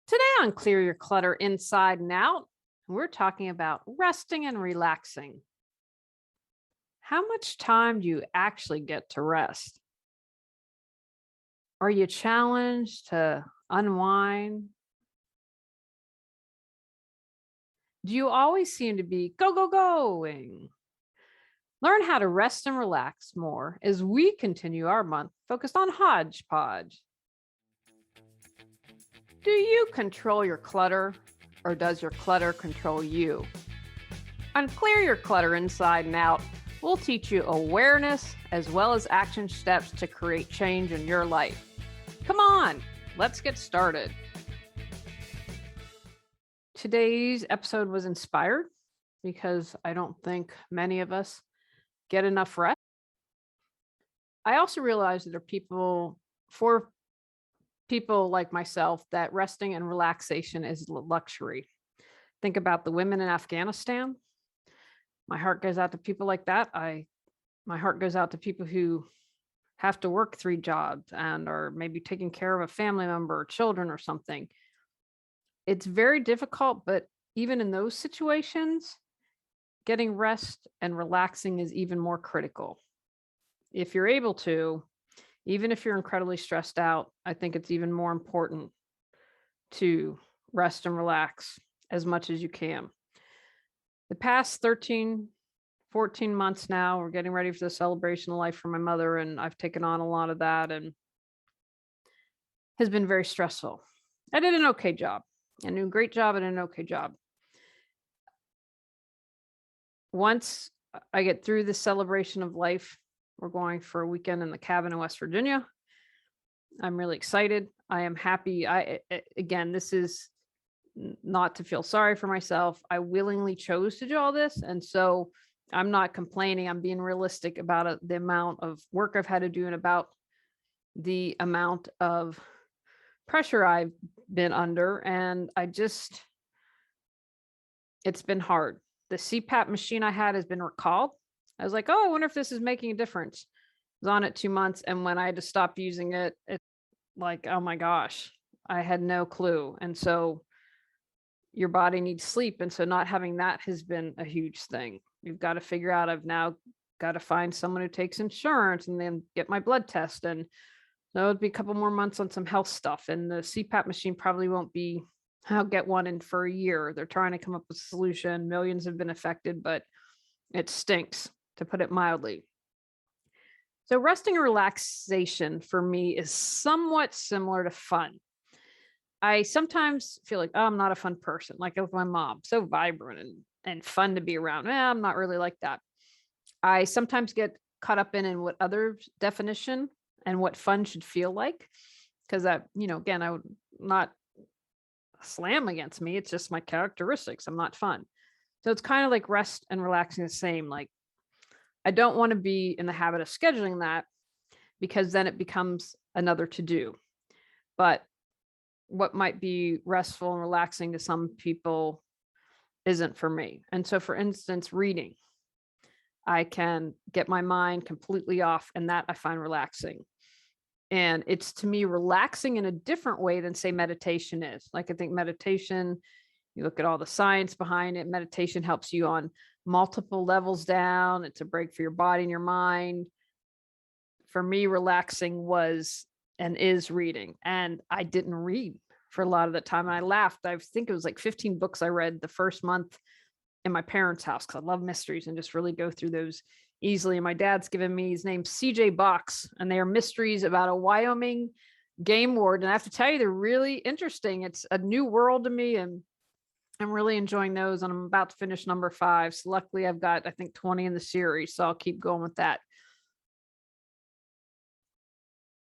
Today on Clear Your Clutter Inside and Out, we're talking about resting and relaxing. How much time do you actually get to rest? Are you challenged to unwind? Do you always seem to be going? Learn how to rest and relax more as we continue our month focused on hodgepodge. Do you control your clutter or does your clutter control you? On Clear Your Clutter Inside and Out, we'll teach you awareness as well as action steps to create change in your life. Come on, let's get started. Today's episode was inspired because I don't think many of us get enough rest. I also realize that there are for people like myself, that resting and relaxation is luxury. Think about the women in Afghanistan. My heart goes out to people like that. My heart goes out to people who have to work 3 jobs and are maybe taking care of a family member or children or something. It's very difficult, but even in those situations, getting rest and relaxing is even more critical. If you're able to, even if you're incredibly stressed out, I think it's even more important to rest and relax as much as you can. The past 13, 14 months now, we're getting ready for the celebration of life for my mother, and I've taken on a lot of that and has been very stressful. I did an okay job. I did a great job and an okay job. Once I get through the celebration of life, we're going for a weekend in the cabin in West Virginia. I'm really excited. I am happy. Again, this is not to feel sorry for myself. I willingly chose to do all this. And so I'm not complaining. I'm being realistic about the amount of work I've had to do and about the amount of pressure I've been under. And it's been hard. The CPAP machine I had has been recalled. I was like, oh, I wonder if this is making a difference. I was on it 2 months. And when I had to stop using it, it's like, oh my gosh, I had no clue. And so your body needs sleep. And so not having that has been a huge thing. You've got to figure out, I've now got to find someone who takes insurance and then get my blood test. And so it'll be a couple more months on some health stuff. And the CPAP machine probably won't be, I'll get one in for a year. They're trying to come up with a solution. Millions have been affected, but it stinks, to put it mildly. So resting and relaxation for me is somewhat similar to fun. I sometimes feel like, oh, I'm not a fun person. Like with my mom, so vibrant and fun to be around. I'm not really like that. I sometimes get caught up in what other definition and what fun should feel like. Because again, I would not slam against me. It's just my characteristics. I'm not fun. So it's kind of like rest and relaxing the same. Like I don't want to be in the habit of scheduling that because then it becomes another to do. But what might be restful and relaxing to some people isn't for me. And so, for instance, reading, I can get my mind completely off, and that I find relaxing. And it's, to me, relaxing in a different way than, say, meditation is. Like I think meditation, you look at all the science behind it, meditation helps you on multiple levels down. It's a break for your body and your mind. For me, relaxing was and is reading. And I didn't read for a lot of the time. And I laughed. I think it was like 15 books I read the first month in my parents' house because I love mysteries and just really go through those easily. And my dad's given me, his name's CJ Box, and they are mysteries about a Wyoming game ward. And I have to tell you, they're really interesting. It's a new world to me, and I'm really enjoying those. And I'm about to finish number 5. So luckily I've got, I think, 20 in the series. So I'll keep going with that.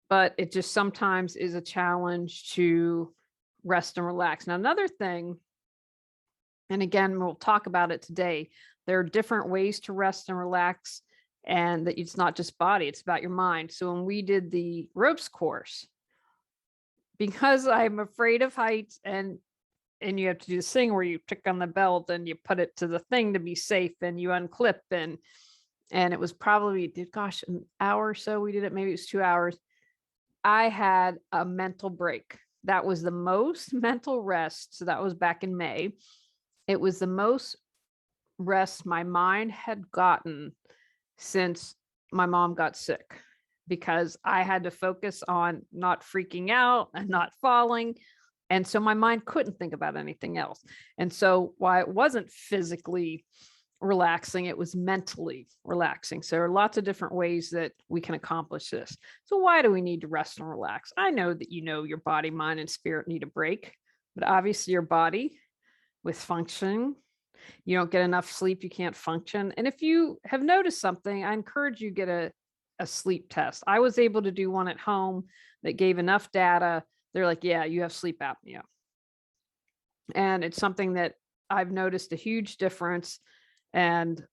But it just sometimes is a challenge to rest and relax. Now, another thing, and again, we'll talk about it today, there are different ways to rest and relax, and that it's not just body, it's about your mind. So when we did the ropes course, because I'm afraid of heights and you have to do this thing where you pick on the belt and you put it to the thing to be safe and you unclip, and it was probably, an hour or so we did it, maybe it was 2 hours. I had a mental break That was the most mental rest. So that was back in May. It was the most rest my mind had gotten since my mom got sick, because I had to focus on not freaking out and not falling. And so my mind couldn't think about anything else. And so while it wasn't physically relaxing, it was mentally relaxing. So there are lots of different ways that we can accomplish this. So why do we need to rest and relax? I know that your body, mind, and spirit need a break, but obviously your body with functioning, you don't get enough sleep, you can't function. And if you have noticed something, I encourage you to get a sleep test. I was able to do one at home that gave enough data. They're like, yeah, you have sleep apnea. And it's something that I've noticed a huge difference and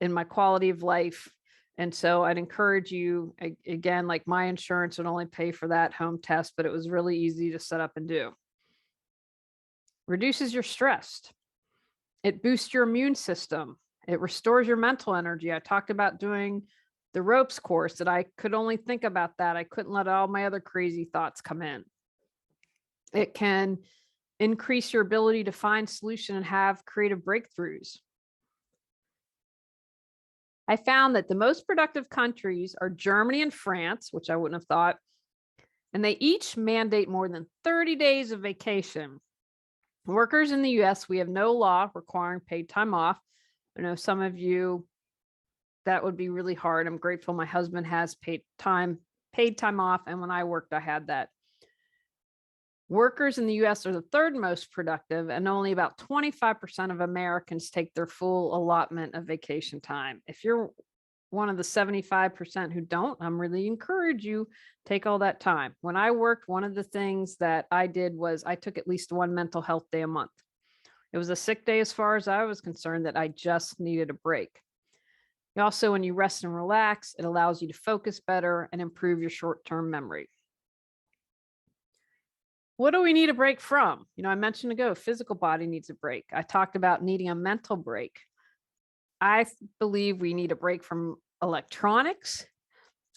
in my quality of life. And so I'd encourage you, again, like my insurance would only pay for that home test, but it was really easy to set up and do. Reduces your stress. It boosts your immune system. It restores your mental energy. I talked about doing the ropes course that I could only think about that. I couldn't let all my other crazy thoughts come in. It can increase your ability to find solution and have creative breakthroughs. I found that the most productive countries are Germany and France, which I wouldn't have thought, and they each mandate more than 30 days of vacation. Workers in the US, we have no law requiring paid time off. I know some of you, that would be really hard. I'm grateful my husband has paid time off, and when I worked, I had that. Workers in the US are the third most productive, and only about 25% of Americans take their full allotment of vacation time. If you're one of the 75% who don't, I'm really encourage you take all that time. When I worked, one of the things that I did was I took at least one mental health day a month. It was a sick day as far as I was concerned, that I just needed a break. Also, when you rest and relax, it allows you to focus better and improve your short-term memory. What do we need a break from? I mentioned ago, physical body needs a break. I talked about needing a mental break. I believe we need a break from electronics,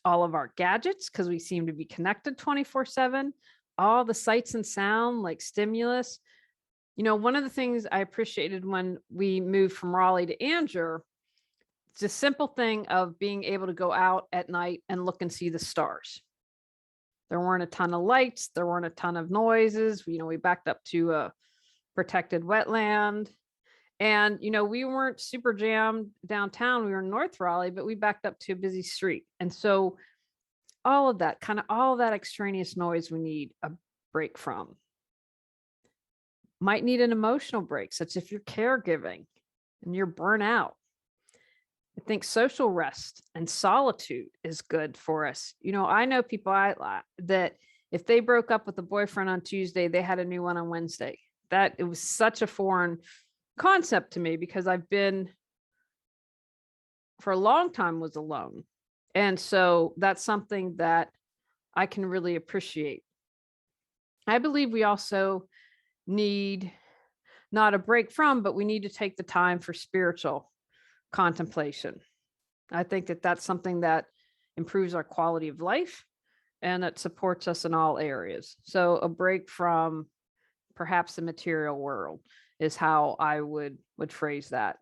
all of our gadgets, because we seem to be connected 24/7, all the sights and sound like stimulus. One of the things I appreciated when we moved from Raleigh to Angier, it's a simple thing of being able to go out at night and look and see the stars. There weren't a ton of lights. There weren't a ton of noises. We backed up to a protected wetland. And, we weren't super jammed downtown. We were in North Raleigh, but we backed up to a busy street. And so all of that extraneous noise we need a break from. Might need an emotional break, such if you're caregiving and you're burnt out. I think social rest and solitude is good for us. I know people that if they broke up with a boyfriend on Tuesday, they had a new one on Wednesday. That it was such a foreign concept to me, because I've been for a long time was alone. And so that's something that I can really appreciate. I believe we also need not a break from, but we need to take the time for spiritual contemplation. I think that that's something that improves our quality of life and that supports us in all areas. So a break from perhaps the material world is how I would phrase that.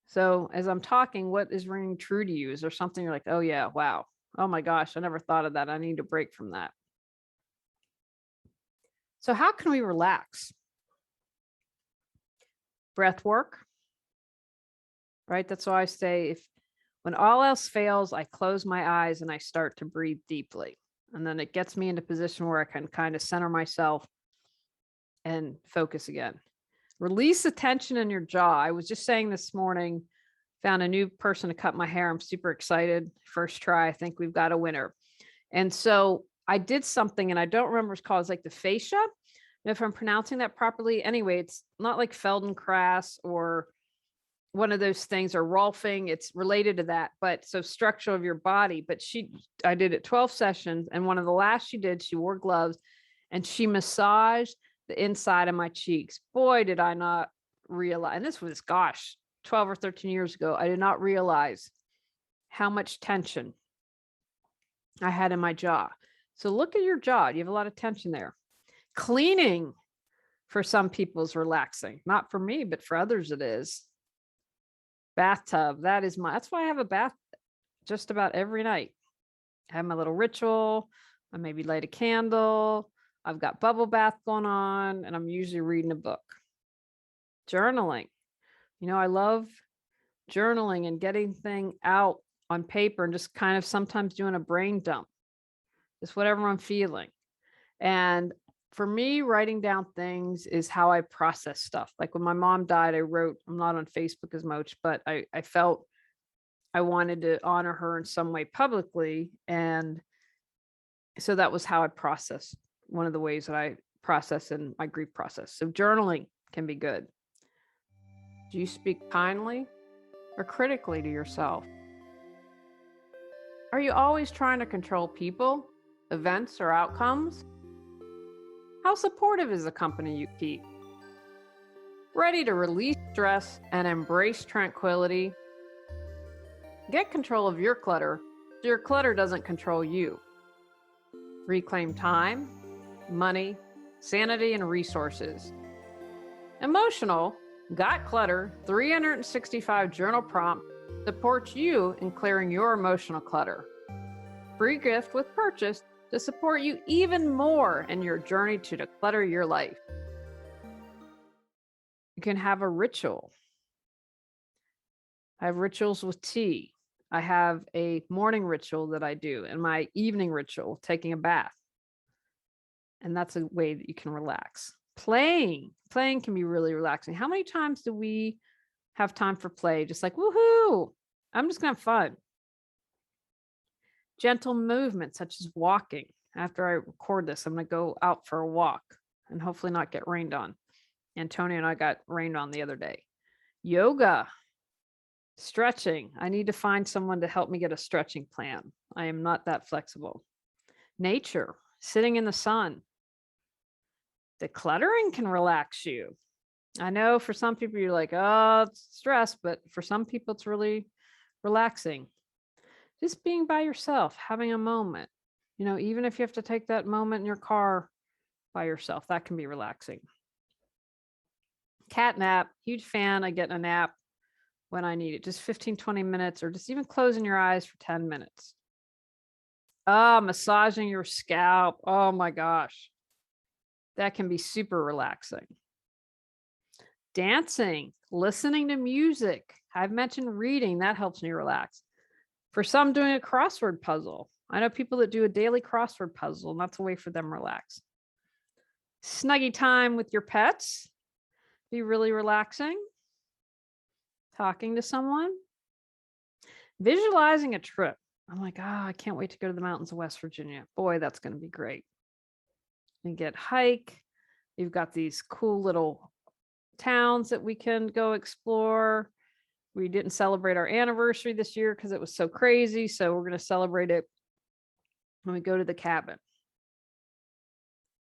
So as I'm talking, what is ringing true to you? Is there something you're like, oh yeah, wow, oh my gosh, I never thought of that. I need a break from that. So how can we relax? Breath work, right? That's why I say, when all else fails, I close my eyes and I start to breathe deeply. And then it gets me into a position where I can kind of center myself and focus again. Release the tension in your jaw. I was just saying this morning, found a new person to cut my hair. I'm super excited. First try. I think we've got a winner. And so I did something, and I don't remember what it's called. It's like the fascia. If I'm pronouncing that properly. Anyway, it's not like Feldenkrais or one of those things, or Rolfing. It's related to that, but so structure of your body. But I did it 12 sessions. And one of the last she did, she wore gloves and she massaged the inside of my cheeks. Boy, did I not realize, and this was, 12 or 13 years ago, I did not realize how much tension I had in my jaw. So look at your jaw. You have a lot of tension there. Cleaning for some people is relaxing. Not for me, but for others it is. Bathtub, that's why I have a bath just about every night. I have my little ritual. I maybe light a candle. I've got bubble bath going on, and I'm usually reading a book. Journaling. I love journaling and getting things out on paper and just kind of sometimes doing a brain dump, just whatever I'm feeling. And for me, writing down things is how I process stuff. Like when my mom died, I wrote, I'm not on Facebook as much, but I felt I wanted to honor her in some way publicly. And so that was how I processed, one of the ways that I process in my grief process. So journaling can be good. Do you speak kindly or critically to yourself? Are you always trying to control people, events, or outcomes? How supportive is the company you keep? Ready to release stress and embrace tranquility? Get control of your clutter so your clutter doesn't control you. Reclaim time, money, sanity, and resources. Emotional Got Clutter 365 journal prompt supports you in clearing your emotional clutter. Free gift with purchase to support you even more in your journey to declutter your life. You can have a ritual. I have rituals with tea. I have a morning ritual that I do, and my evening ritual, taking a bath. And that's a way that you can relax. Playing can be really relaxing. How many times do we have time for play? Just like, woohoo, I'm just gonna have fun. Gentle movement, such as walking. After I record this, I'm gonna go out for a walk and hopefully not get rained on. Antonio and I got rained on the other day. Yoga, stretching. I need to find someone to help me get a stretching plan. I am not that flexible. Nature, sitting in the sun. Decluttering can relax you. I know for some people you're like, oh, it's stress, but for some people it's really relaxing. Just being by yourself, having a moment, even if you have to take that moment in your car by yourself, that can be relaxing. Cat nap, huge fan. I get a nap when I need it, just 15, 20 minutes, or just even closing your eyes for 10 minutes. Massaging your scalp. Oh my gosh. That can be super relaxing. Dancing, listening to music. I've mentioned reading, that helps me relax. For some, doing a crossword puzzle. I know people that do a daily crossword puzzle, and that's a way for them to relax. Snuggy time with your pets, be really relaxing. Talking to someone. Visualizing a trip. I'm like, I can't wait to go to the mountains of West Virginia. Boy, that's going to be great. And get hike. You've got these cool little towns that we can go explore. We didn't celebrate our anniversary this year because it was so crazy. So we're going to celebrate it when we go to the cabin.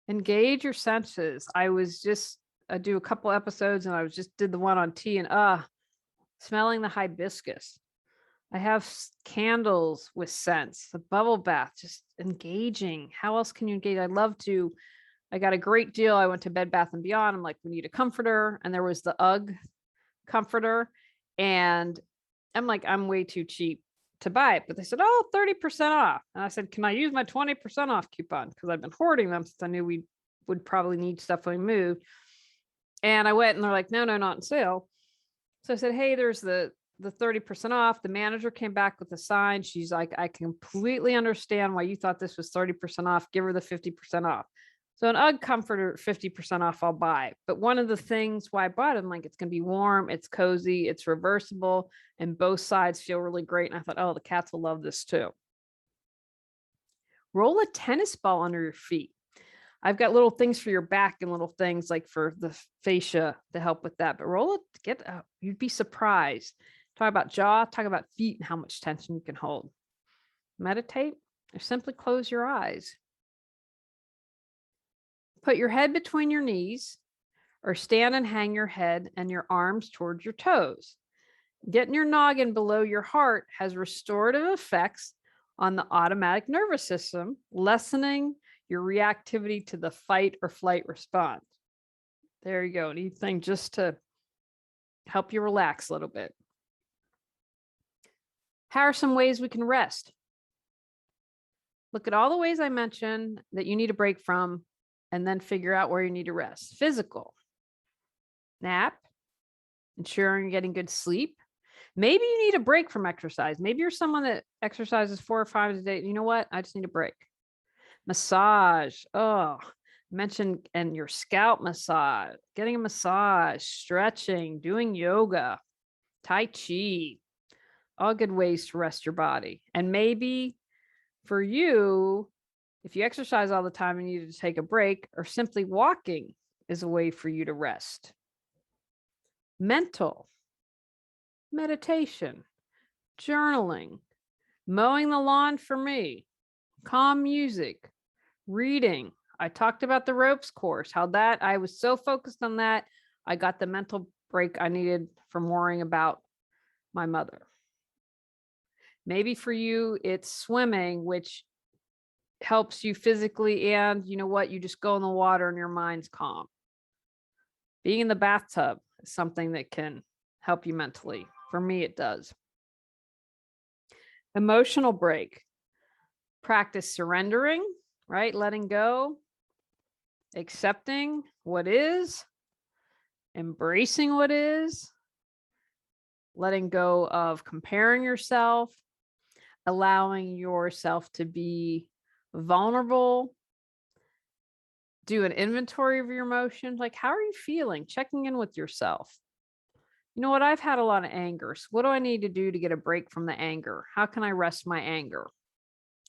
Engage your senses. I do a couple episodes and I did the one on tea and smelling the hibiscus. I have candles with scents, the bubble bath, just engaging. How else can you engage? I got a great deal. I went to Bed Bath & Beyond. I'm like, we need a comforter. And there was the UGG comforter. And I'm like, I'm way too cheap to buy it. But they said, 30% off. And I said, can I use my 20% off coupon? Because I've been hoarding them since I knew we would probably need stuff when we moved. And I went and they're like, no, not on sale. So I said, hey, there's the 30% off. The manager came back with a sign. She's like, I completely understand why you thought this was 30% off. Give her the 50% off. So an UGG comforter, 50% off, I'll buy. But one of the things why I bought it, I'm like, it's going to be warm, it's cozy, it's reversible, and both sides feel really great. And I thought, the cats will love this too. Roll a tennis ball under your feet. I've got little things for your back and little things like for the fascia to help with that. But roll it, you'd be surprised. Talk about jaw, talk about feet and how much tension you can hold. Meditate or simply close your eyes. Put your head between your knees or stand and hang your head and your arms towards your toes. Getting your noggin below your heart has restorative effects on the automatic nervous system, lessening your reactivity to the fight or flight response. There you go. Anything just to help you relax a little bit. How are some ways we can rest? Look at all the ways I mentioned that you need a break from, and then figure out where you need to rest. Physical, nap, ensuring you're getting good sleep. Maybe you need a break from exercise. Maybe you're someone that exercises 4 or 5 times a day. You know what? I just need a break. Massage. Oh, mentioned, and your scalp massage, getting a massage, stretching, doing yoga, Tai Chi, all good ways to rest your body. And maybe for you, if you exercise all the time and you need to take a break, or simply walking is a way for you to rest. Mental, meditation, journaling, mowing the lawn for me, calm music, reading. I talked about the ropes course, how that I was so focused on that, I got the mental break I needed from worrying about my mother. Maybe for you, it's swimming, which helps you physically, and you know what? You just go in the water and your mind's calm. Being in the bathtub is something that can help you mentally. For me, it does. Emotional break. Practice surrendering, right? Letting go, accepting what is, embracing what is, letting go of comparing yourself, allowing yourself to be vulnerable, do an inventory of your emotions. Like, how are you feeling? Checking in with yourself. You know what? I've had a lot of anger. So what do I need to do to get a break from the anger? How can I rest my anger?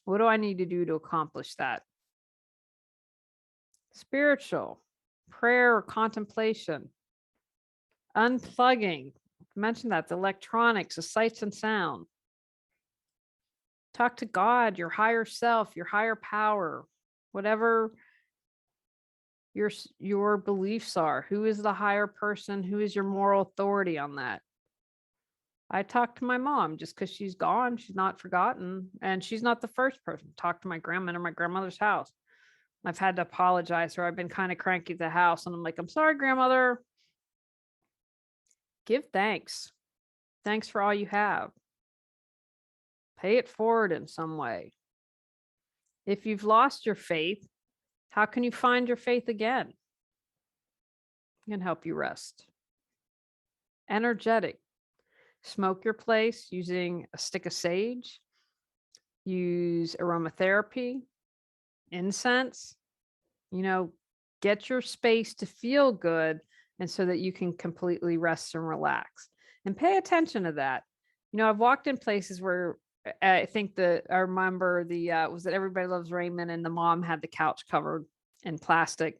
What do I need to do to accomplish that? Spiritual, prayer or contemplation, unplugging. I mentioned that, the electronics, the sights and sound. Talk to God, your higher self, your higher power, whatever your beliefs are. Who is the higher person? Who is your moral authority on that? I talked to my mom. Just because she's gone, she's not forgotten. And she's not the first person to talk to my grandma in my grandmother's house. I've had to apologize, or I've been kind of cranky at the house. And I'm like, I'm sorry, grandmother. Give thanks. Thanks for all you have. Pay it forward in some way. If you've lost your faith, how can you find your faith again? It can help you rest. Energetic. Smoke your place using a stick of sage. Use aromatherapy, incense. Get your space to feel good, and so that you can completely rest and relax. And pay attention to that. I've walked in places where I remember was it Everybody Loves Raymond, and the mom had the couch covered in plastic.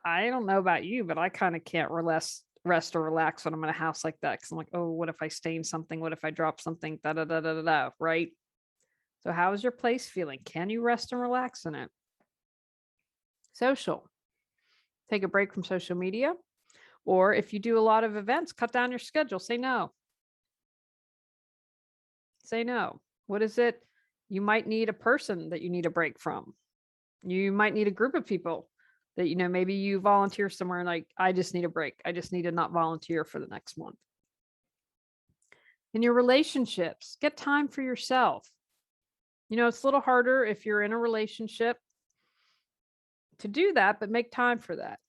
I don't know about you, but I kind of can't rest or relax when I'm in a house like that, because I'm like, oh, what if I stain something? What if I drop something? Da da da da da. Right. So how is your place feeling? Can you rest and relax in it? Social. Take a break from social media. Or if you do a lot of events, cut down your schedule. Say no. Say no. What is it? You might need a person that you need a break from. You might need a group of people that, maybe you volunteer somewhere and like, I just need a break. I just need to not volunteer for the next month. In your relationships, get time for yourself. It's a little harder if you're in a relationship to do that, but make time for that.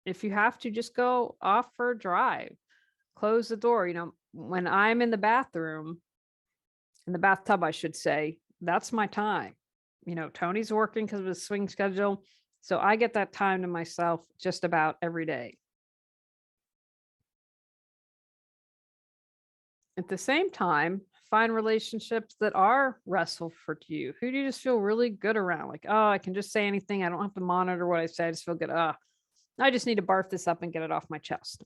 If you have to, just go off for a drive, close the door. When I'm in the bathtub, I should say, that's my time. Tony's working because of his swing schedule. So I get that time to myself just about every day. At the same time, find relationships that are restful for you. Who do you just feel really good around? Like, oh, I can just say anything. I don't have to monitor what I say. I just feel good. I just need to barf this up and get it off my chest.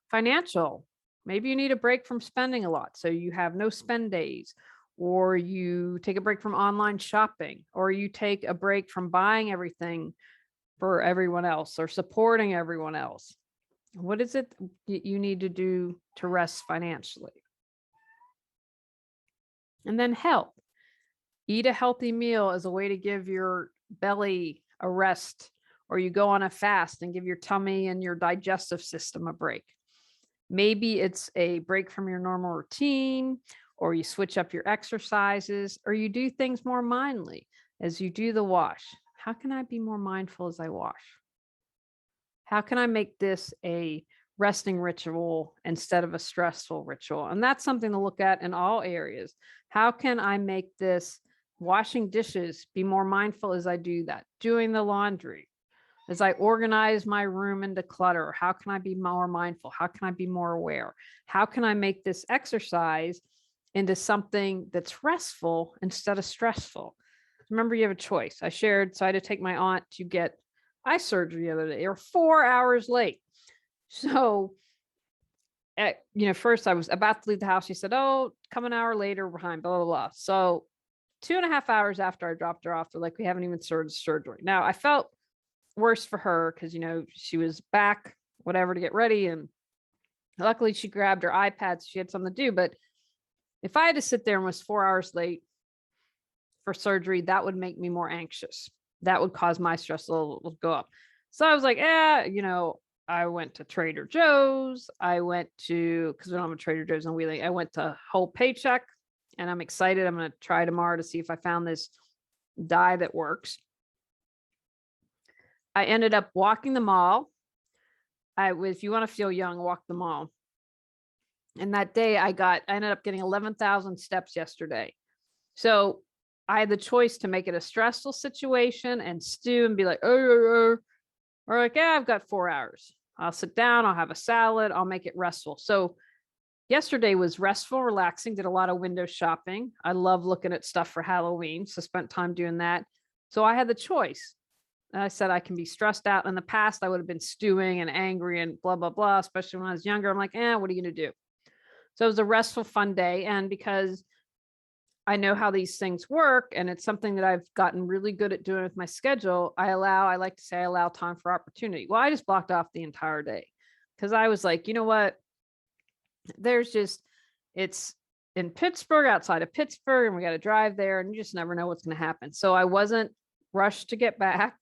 Financial. Maybe you need a break from spending a lot, so you have no spend days, or you take a break from online shopping, or you take a break from buying everything for everyone else or supporting everyone else. What is it you need to do to rest financially? And then health. Eat a healthy meal as a way to give your belly a rest, or you go on a fast and give your tummy and your digestive system a break. Maybe it's a break from your normal routine, or you switch up your exercises, or you do things more mindfully as you do the wash. How can I be more mindful as I wash? How can I make this a resting ritual instead of a stressful ritual? And that's something to look at in all areas. How can I make this washing dishes be more mindful as I do that? Doing the laundry, as I organize my room into clutter, how can I be more mindful? How can I be more aware? How can I make this exercise into something that's restful instead of stressful? Remember, you have a choice. I had to take my aunt to get eye surgery the other day. They were 4 hours late. So, first I was about to leave the house. She said, "Oh, come an hour later, we're behind, blah, blah, blah." So 2.5 hours after I dropped her off, they're like, "We haven't even started surgery." Now, I felt worse for her because, she was back, whatever, to get ready. And luckily she grabbed her iPad, so she had something to do. But if I had to sit there and was 4 hours late for surgery, that would make me more anxious. That would cause my stress level to go up. So I was like, I went to Trader Joe's. Because we don't have a Trader Joe's on Wheeling. I went to Whole Paycheck, and I'm excited. I'm going to try tomorrow to see if I found this dye that works. I ended up walking the mall. If you want to feel young, walk the mall. And that day I ended up getting 11,000 steps yesterday. So I had the choice to make it a stressful situation and stew and be like, or like, yeah, I've got 4 hours. I'll sit down, I'll have a salad, I'll make it restful. So yesterday was restful, relaxing, did a lot of window shopping. I love looking at stuff for Halloween, so spent time doing that. So I had the choice. And I said, I can be stressed out. In the past, I would have been stewing and angry and blah, blah, blah, especially when I was younger. I'm like, what are you going to do? So it was a restful, fun day. And because I know how these things work, and it's something that I've gotten really good at doing with my schedule, I like to say I allow time for opportunity. Well, I just blocked off the entire day because I was like, you know what? It's in Pittsburgh, outside of Pittsburgh, and we got to drive there, and you just never know what's going to happen. So I wasn't rushed to get back.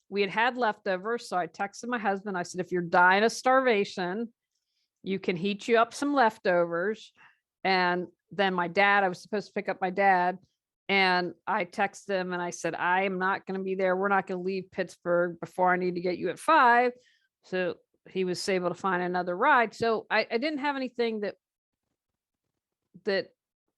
We had leftovers. So I texted my husband. I said, if you're dying of starvation, you can heat you up some leftovers. And then I was supposed to pick up my dad. And I texted him and I said, I am not going to be there. We're not going to leave Pittsburgh before I need to get you at 5. So he was able to find another ride. So I didn't have anything that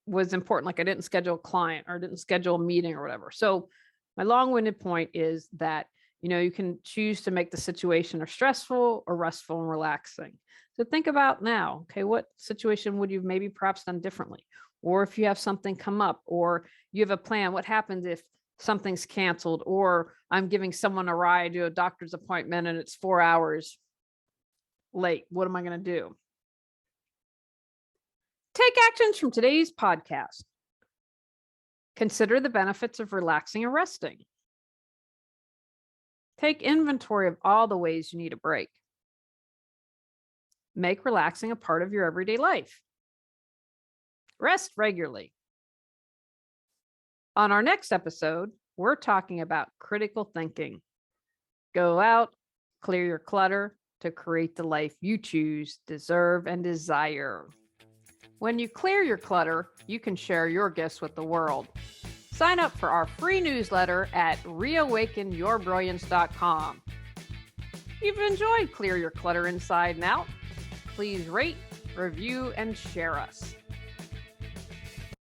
was important. Like I didn't schedule a client or didn't schedule a meeting or whatever. So my long-winded point is that you can choose to make the situation or stressful or restful and relaxing. So think about now, okay, what situation would you maybe perhaps done differently? Or if you have something come up or you have a plan, what happens if something's canceled or I'm giving someone a ride to a doctor's appointment and it's 4 hours late? What am I going to do? Take actions from today's podcast. Consider the benefits of relaxing and resting. Take inventory of all the ways you need a break. Make relaxing a part of your everyday life. Rest regularly. On our next episode, we're talking about critical thinking. Go out, clear your clutter to create the life you choose, deserve, and desire. When you clear your clutter, you can share your gifts with the world. Sign up for our free newsletter at reawakenyourbrilliance.com. If you've enjoyed Clear Your Clutter Inside and Out, please rate, review, and share us.